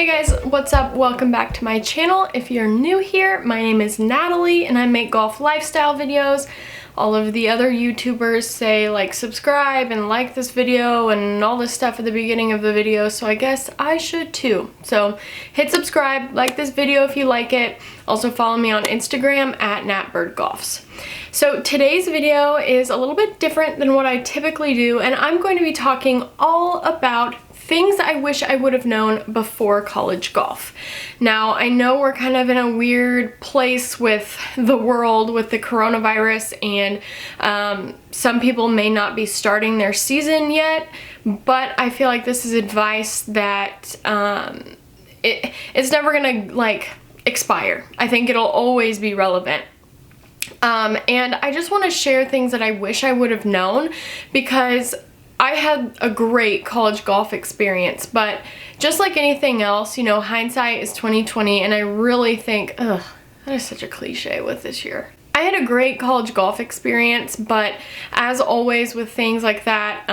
Hey guys, what's up? Welcome back to my channel. If you're new here, my name is Natalie and I make golf lifestyle videos. All of the other YouTubers say like subscribe and like this video and all this stuff at the beginning of the video, so I guess I should too. So hit subscribe, like this video if you like it. Also follow me on Instagram at natbirdgolfs. So today's video is a little bit different than what I typically do, and I'm going to be talking all about things I wish I would have known before college golf. Now, I know we're kind of in a weird place with the world with the coronavirus, and some people may not be starting their season yet, but I feel like this is advice that it's never gonna like expire. I think it'll always be relevant. And I just want to share things that I wish I would have known, because I had a great college golf experience, but just like anything else, you know, hindsight is 20/20, and I really think, that is such a cliche with this year. I had a great college golf experience, but as always with things like that,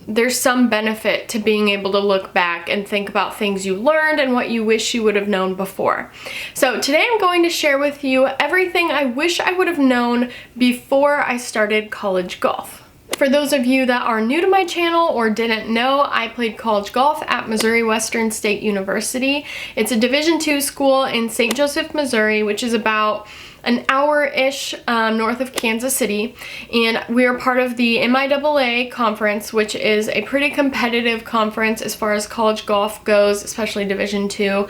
there's some benefit to being able to look back and think about things you learned and what you wish you would have known before. So today I'm going to share with you everything I wish I would have known before I started college golf. For those of you that are new to my channel or didn't know, I played college golf at Missouri Western State University. It's a Division II school in St. Joseph, Missouri, which is about an hour-ish north of Kansas City, and we are part of the MIAA conference, which is a pretty competitive conference as far as college golf goes, especially Division II,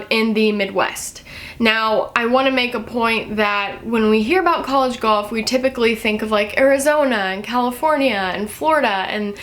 in the Midwest. Now, I want to make a point that when we hear about college golf, we typically think of like Arizona and California and Florida, and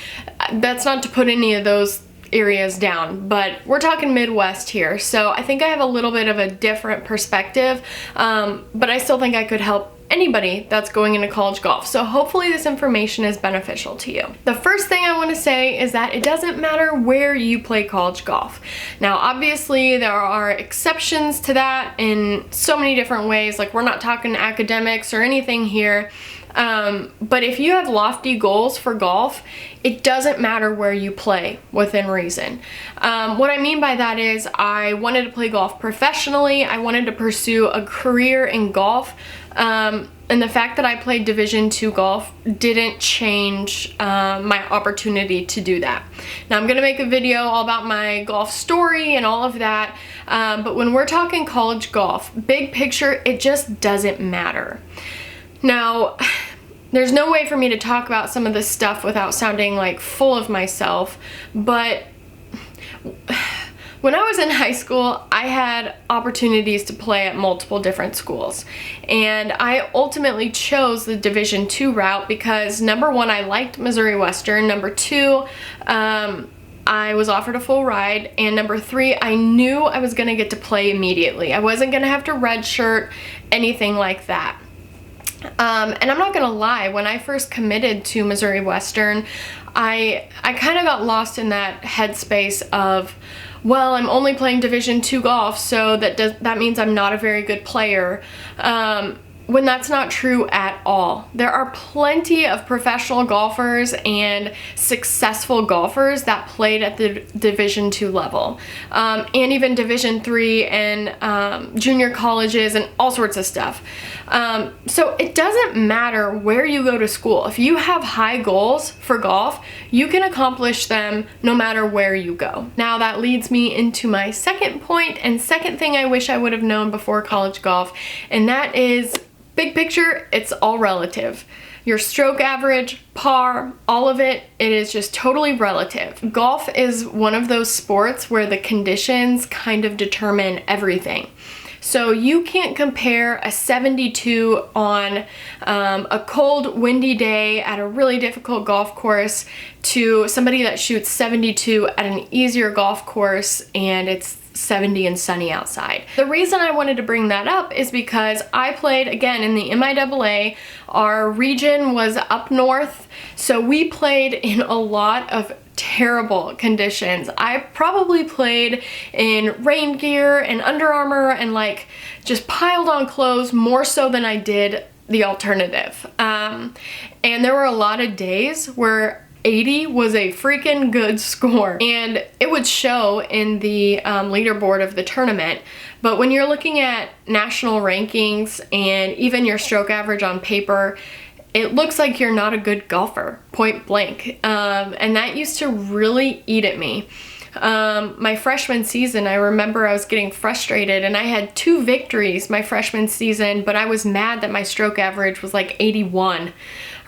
that's not to put any of those areas down, but we're talking Midwest here, so I think I have a little bit of a different perspective, but I still think I could help anybody that's going into college golf. So hopefully this information is beneficial to you. The first thing I want to say is that it doesn't matter where you play college golf. Now, obviously there are exceptions to that in so many different ways, like we're not talking academics or anything here. But if you have lofty goals for golf, it doesn't matter where you play within reason. What I mean by that is I wanted to play golf professionally. I wanted to pursue a career in golf. And the fact that I played Division II golf didn't change my opportunity to do that. Now I'm gonna make a video all about my golf story and all of that, but when we're talking college golf, big picture, it just doesn't matter. Now, there's no way for me to talk about some of this stuff without sounding like full of myself, but when I was in high school, I had opportunities to play at multiple different schools, and I ultimately chose the Division II route because number one, I liked Missouri Western, number two, I was offered a full ride, and number three, I knew I was gonna get to play immediately. I wasn't gonna have to redshirt, anything like that. And I'm not gonna lie, when I first committed to Missouri Western, I kind of got lost in that headspace of, well, I'm only playing Division II golf, so that means I'm not a very good player. When that's not true at all. There are plenty of professional golfers and successful golfers that played at the Division II level, and even Division III and junior colleges and all sorts of stuff. So it doesn't matter where you go to school. If you have high goals for golf, you can accomplish them no matter where you go. Now that leads me into my second point and second thing I wish I would have known before college golf, and that is, big picture, it's all relative. Your stroke average, par, all of it, it is just totally relative. Golf is one of those sports where the conditions kind of determine everything. So you can't compare a 72 on a cold, windy day at a really difficult golf course to somebody that shoots 72 at an easier golf course and it's 70 and sunny outside. The reason I wanted to bring that up is because I played, again, in the MIAA. Our region was up north, so we played in a lot of terrible conditions. I probably played in rain gear and Under Armour and like just piled on clothes more so than I did the alternative. And there were a lot of days where 80 was a freaking good score, and it would show in the leaderboard of the tournament. But when you're looking at national rankings and even your stroke average on paper, it looks like you're not a good golfer, point blank. And that used to really eat at me. My freshman season, I remember I was getting frustrated, and I had 2 victories my freshman season, but I was mad that my stroke average was like 81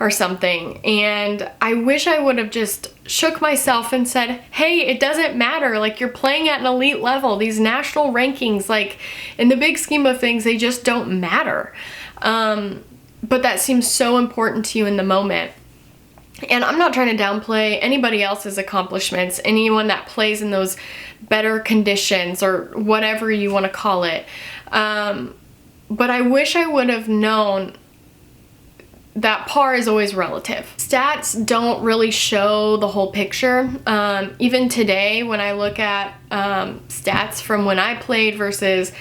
or something. And I wish I would have just shook myself and said, hey, it doesn't matter. Like, you're playing at an elite level. These national rankings, like, in the big scheme of things, they just don't matter. But that seems so important to you in the moment. And I'm not trying to downplay anybody else's accomplishments, anyone that plays in those better conditions or whatever you want to call it. But I wish I would have known that par is always relative. Stats don't really show the whole picture. Even today, when I look at stats from when I played versus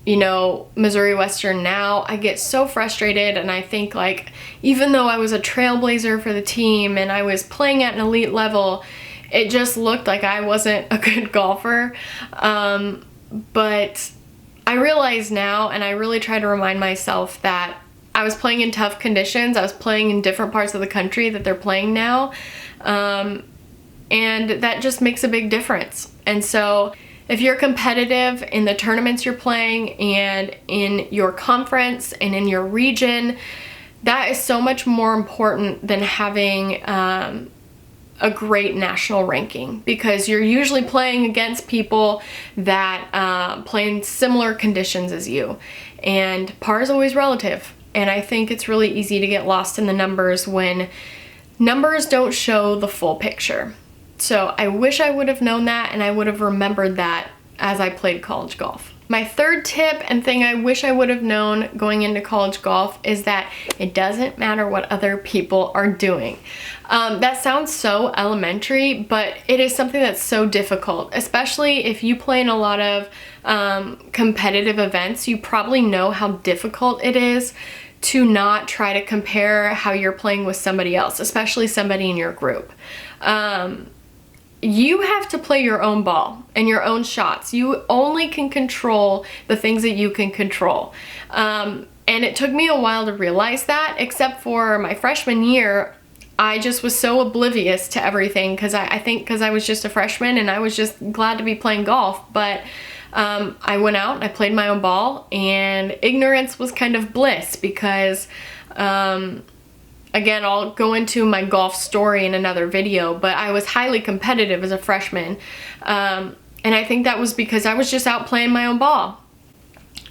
you know, Missouri Western now, I get so frustrated, and I think, like, even though I was a trailblazer for the team and I was playing at an elite level, it just looked like I wasn't a good golfer. But I realize now, and I really try to remind myself, that I was playing in tough conditions. I was playing in different parts of the country that they're playing now. And that just makes a big difference. And so if you're competitive in the tournaments you're playing and in your conference and in your region, that is so much more important than having a great national ranking, because you're usually playing against people that play in similar conditions as you. And par is always relative. And I think it's really easy to get lost in the numbers when numbers don't show the full picture. So I wish I would have known that, and I would have remembered that as I played college golf. My third tip and thing I wish I would have known going into college golf is that it doesn't matter what other people are doing. That sounds so elementary, but it is something that's so difficult, especially if you play in a lot of competitive events. You probably know how difficult it is to not try to compare how you're playing with somebody else, especially somebody in your group. You have to play your own ball and your own shots. You only can control the things that you can control. And it took me a while to realize that, except for my freshman year. I just was so oblivious to everything because I think because I was just a freshman and I was just glad to be playing golf. But I went out and I played my own ball, and ignorance was kind of bliss because again, I'll go into my golf story in another video, but I was highly competitive as a freshman. And I think that was because I was just out playing my own ball.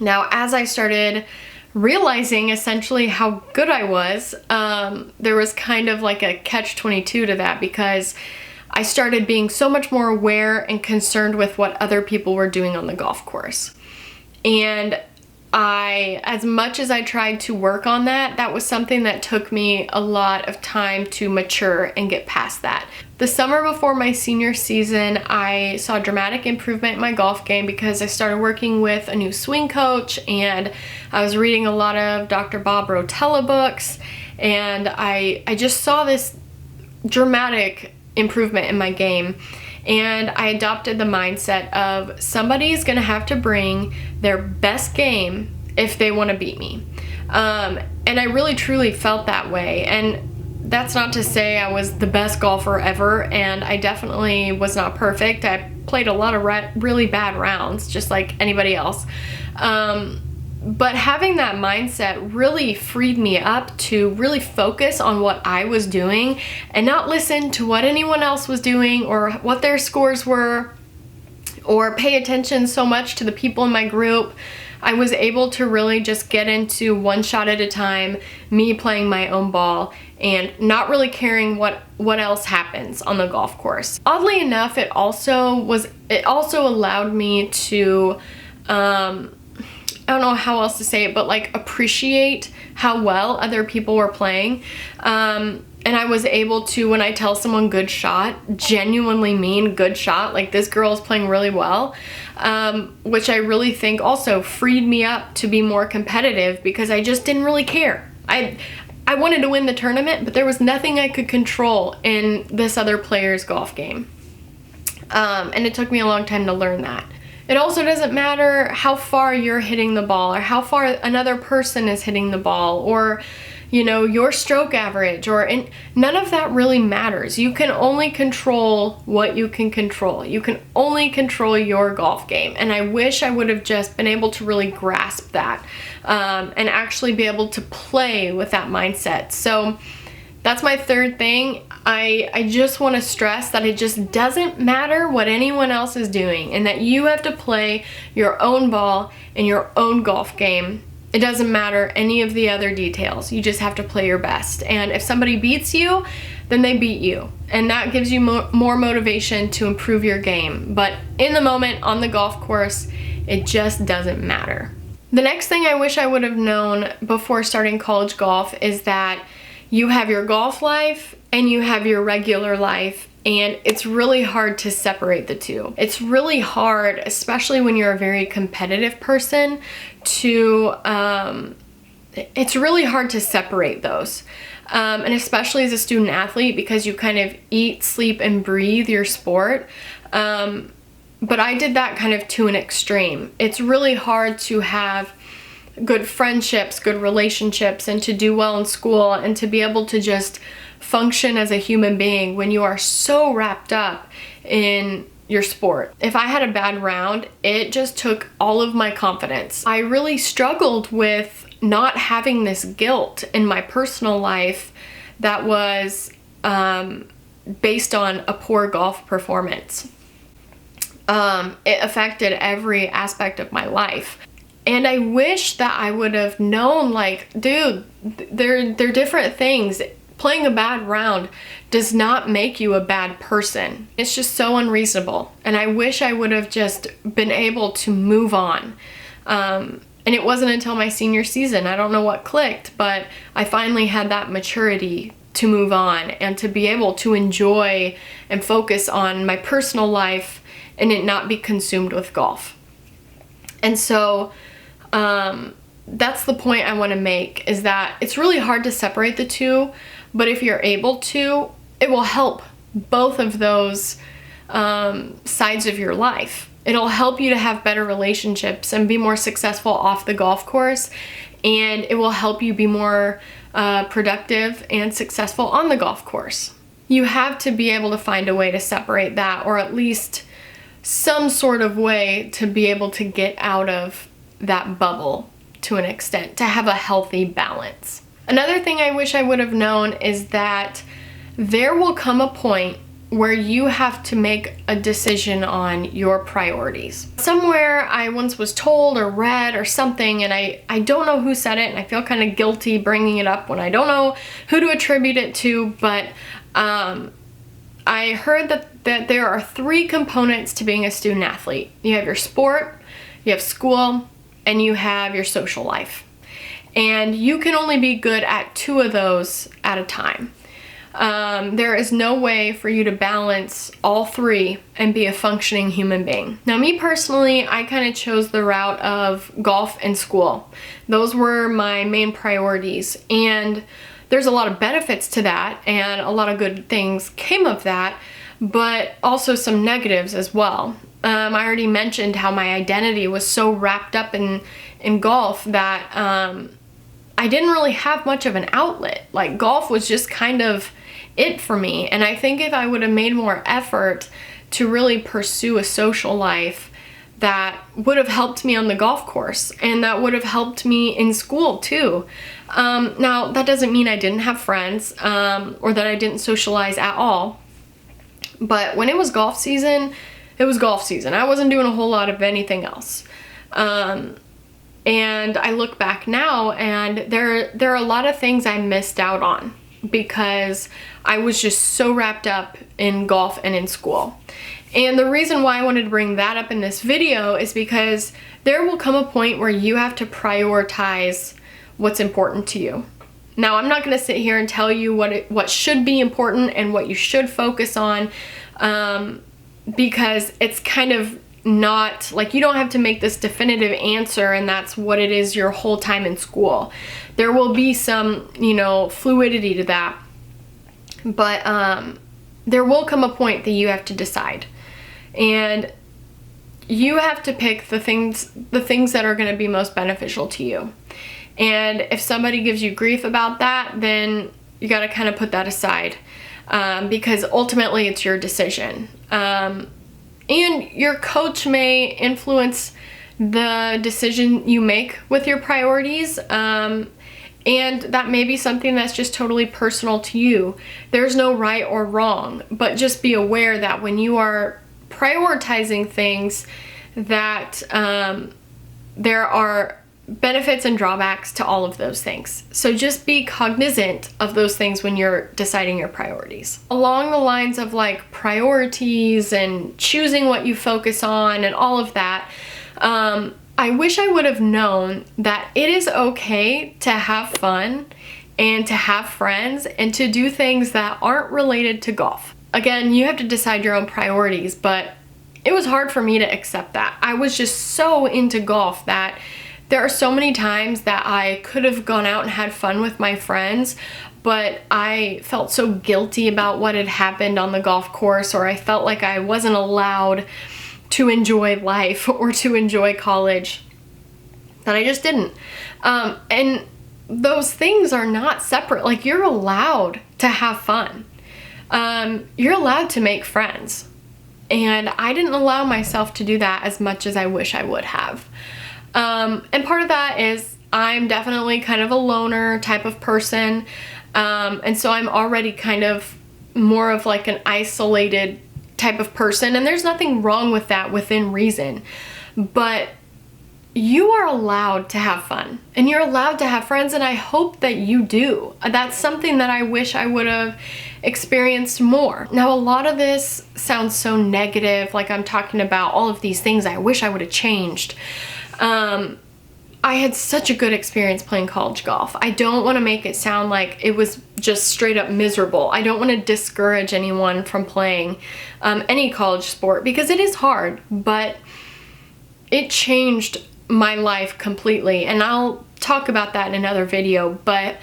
Now, as I started realizing essentially how good I was, there was kind of like a catch-22 to that, because I started being so much more aware and concerned with what other people were doing on the golf course. And as much as I tried to work on that, that was something that took me a lot of time to mature and get past that. The summer before my senior season, I saw dramatic improvement in my golf game because I started working with a new swing coach, and I was reading a lot of Dr. Bob Rotella books, and I just saw this dramatic improvement in my game. And I adopted the mindset of somebody's gonna have to bring their best game if they wanna beat me. And I really truly felt that way. And that's not to say I was the best golfer ever, and I definitely was not perfect. I played a lot of really bad rounds, just like anybody else. But having that mindset really freed me up to really focus on what I was doing and not listen to what anyone else was doing or what their scores were, or pay attention so much to the people in my group. I was able to really just get into one shot at a time, me playing my own ball and not really caring what else happens on the golf course. Oddly enough, it also allowed me to I don't know how else to say it, but like appreciate how well other people were playing. And I was able to, when I tell someone good shot, genuinely mean good shot. Like, this girl is playing really well, which I really think also freed me up to be more competitive because I just didn't really care. I wanted to win the tournament, but there was nothing I could control in this other player's golf game. And it took me a long time to learn that. It also doesn't matter how far you're hitting the ball or how far another person is hitting the ball, or your stroke average, none of that really matters. You can only control what you can control. You can only control your golf game. And I wish I would have just been able to really grasp that and actually be able to play with that mindset. So that's my third thing. I just want to stress that it just doesn't matter what anyone else is doing, and that you have to play your own ball in your own golf game. It doesn't matter any of the other details. You just have to play your best. And if somebody beats you, then they beat you. And that gives you more motivation to improve your game. But in the moment on the golf course, it just doesn't matter. The next thing I wish I would have known before starting college golf is that you have your golf life and you have your regular life, and it's really hard to separate the two. It's really hard, especially when you're a very competitive person, it's really hard to separate those. And especially as a student athlete, because you kind of eat, sleep, and breathe your sport. But I did that kind of to an extreme. It's really hard to have good friendships, good relationships, and to do well in school, and to be able to just function as a human being when you are so wrapped up in your sport. If I had a bad round, it just took all of my confidence. I really struggled with not having this guilt in my personal life that was based on a poor golf performance. It affected every aspect of my life. And I wish that I would have known, like, dude, they're different things. Playing a bad round does not make you a bad person. It's just so unreasonable. And I wish I would have just been able to move on. And it wasn't until my senior season, I don't know what clicked, but I finally had that maturity to move on and to be able to enjoy and focus on my personal life and it not be consumed with golf. And so that's the point I want to make, is that it's really hard to separate the two, but if you're able to, it will help both of those sides of your life. It'll help you to have better relationships and be more successful off the golf course, and it will help you be more productive and successful on the golf course. You have to be able to find a way to separate that, or at least some sort of way to be able to get out of that bubble to an extent, to have a healthy balance. Another thing I wish I would have known is that there will come a point where you have to make a decision on your priorities. Somewhere I once was told or read or something, and I don't know who said it, and I feel kind of guilty bringing it up when I don't know who to attribute it to, but I heard that there are 3 components to being a student athlete. You have your sport, you have school, and you have your social life. And you can only be good at 2 of those at a time. There is no way for you to balance all 3 and be a functioning human being. Now, me personally, I kind of chose the route of golf and school. Those were my main priorities, and there's a lot of benefits to that, and a lot of good things came of that, but also some negatives as well. I already mentioned how my identity was so wrapped up in golf that I didn't really have much of an outlet. Like, golf was just kind of it for me. And I think if I would have made more effort to really pursue a social life, that would have helped me on the golf course, and that would have helped me in school too. Now, that doesn't mean I didn't have friends or that I didn't socialize at all. But when it was golf season, it was golf season. I wasn't doing a whole lot of anything else. And I look back now, and there are a lot of things I missed out on because I was just so wrapped up in golf and in school. And the reason why I wanted to bring that up in this video is because there will come a point where you have to prioritize what's important to you. Now, I'm not going to sit here and tell you what should be important and what you should focus on, because it's kind of not like, you don't have to make this definitive answer and that's what it is your whole time in school. There will be some, you know, fluidity to that, but there will come a point that you have to decide, and you have to pick the things that are going to be most beneficial to you. And if somebody gives you grief about that, then you got to kind of put that aside, because ultimately it's your decision. And your coach may influence the decision you make with your priorities, and that may be something that's just totally personal to you. There's no right or wrong, but just be aware that when you are prioritizing things, that there are benefits and drawbacks to all of those things. So just be cognizant of those things when you're deciding your priorities. Along the lines of like priorities and choosing what you focus on and all of that, I wish I would have known that it is okay to have fun and to have friends and to do things that aren't related to golf. Again, you have to decide your own priorities, but it was hard for me to accept that. I was just so into golf that there are so many times that I could have gone out and had fun with my friends, but I felt so guilty about what had happened on the golf course, or I felt like I wasn't allowed to enjoy life or to enjoy college, that I just didn't. And those things are not separate. Like, you're allowed to have fun. You're allowed to make friends. And I didn't allow myself to do that as much as I wish I would have. And part of that is I'm definitely kind of a loner type of person. And so I'm already kind of more of like an isolated type of person. And there's nothing wrong with that within reason. But you are allowed to have fun and you're allowed to have friends. And I hope that you do. That's something that I wish I would have experienced more. Now, a lot of this sounds so negative. Like, I'm talking about all of these things I wish I would have changed. I had such a good experience playing college golf. I don't want to make it sound like it was just straight up miserable. I don't want to discourage anyone from playing any college sport, because it is hard, but it changed my life completely. And I'll talk about that in another video, but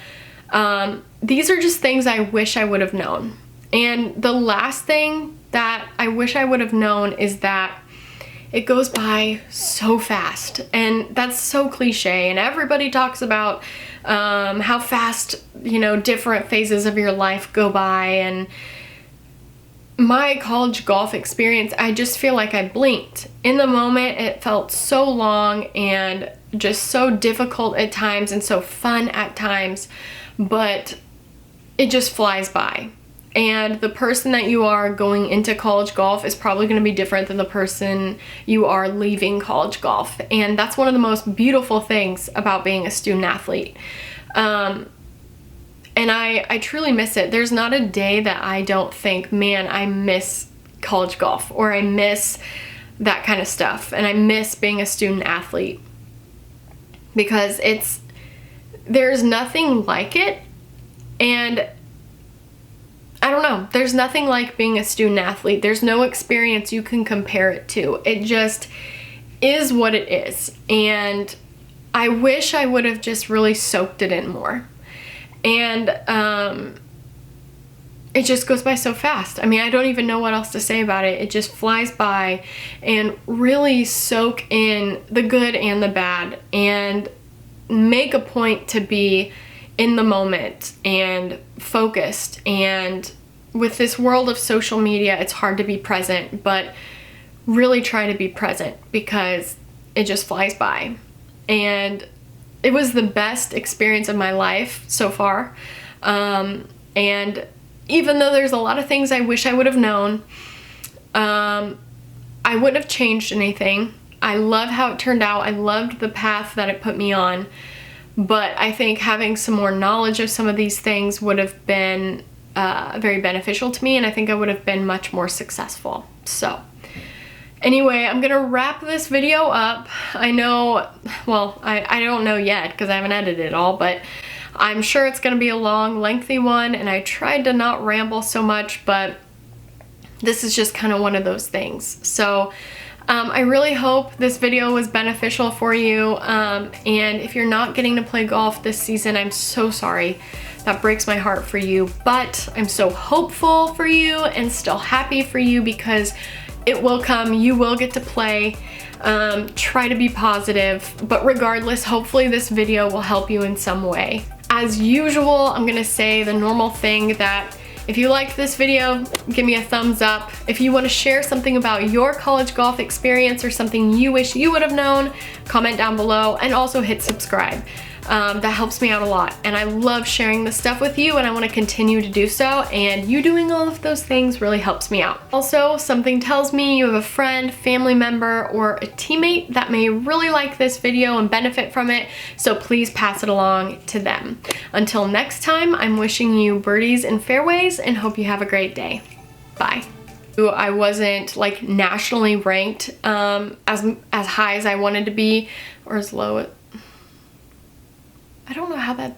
these are just things I wish I would have known. And the last thing that I wish I would have known is that it goes by so fast. And that's so cliche, and everybody talks about how fast, you know, different phases of your life go by. And my college golf experience, I just feel like I blinked. In the moment, it felt so long and just so difficult at times and so fun at times, but it just flies by. And the person that you are going into college golf is probably going to be different than the person you are leaving college golf. And that's one of the most beautiful things about being a student athlete. And I truly miss it. There's not a day that I don't think, man, I miss college golf, or I miss that kind of stuff. And I miss being a student athlete, because there's nothing like it. And I don't know, there's nothing like being a student athlete. There's no experience you can compare it to. It just is what it is. And I wish I would have just really soaked it in more. And it just goes by so fast. I mean, I don't even know what else to say about it. It just flies by. And really soak in the good and the bad, and make a point to be in the moment and focused. And with this world of social media, it's hard to be present, but really try to be present, because it just flies by. And it was the best experience of my life so far. And even though there's a lot of things I wish I would have known, I wouldn't have changed anything. I love how it turned out. I loved the path that it put me on. But I think having some more knowledge of some of these things would have been very beneficial to me, and I think I would have been much more successful. So anyway, I'm gonna wrap this video up. I know, well, I don't know yet because I haven't edited it all, but I'm sure it's gonna be a long, lengthy one, and I tried to not ramble so much, but this is just kind of one of those things. So I really hope this video was beneficial for you, and if you're not getting to play golf this season, I'm so sorry. That breaks my heart for you, but I'm so hopeful for you and still happy for you because it will come. You will get to play. Try to be positive, but regardless, hopefully this video will help you in some way. As usual, I'm gonna say the normal thing that if you liked this video, give me a thumbs up. If you want to share something about your college golf experience or something you wish you would have known, comment down below, and also hit subscribe. That helps me out a lot, and I love sharing this stuff with you, and I want to continue to do so, and you doing all of those things really helps me out. Also, something tells me you have a friend, family member, or a teammate that may really like this video and benefit from it, so please pass it along to them. Until next time, I'm wishing you birdies and fairways and hope you have a great day. Bye. I wasn't like nationally ranked as high as I wanted to be, or as low. I don't know how that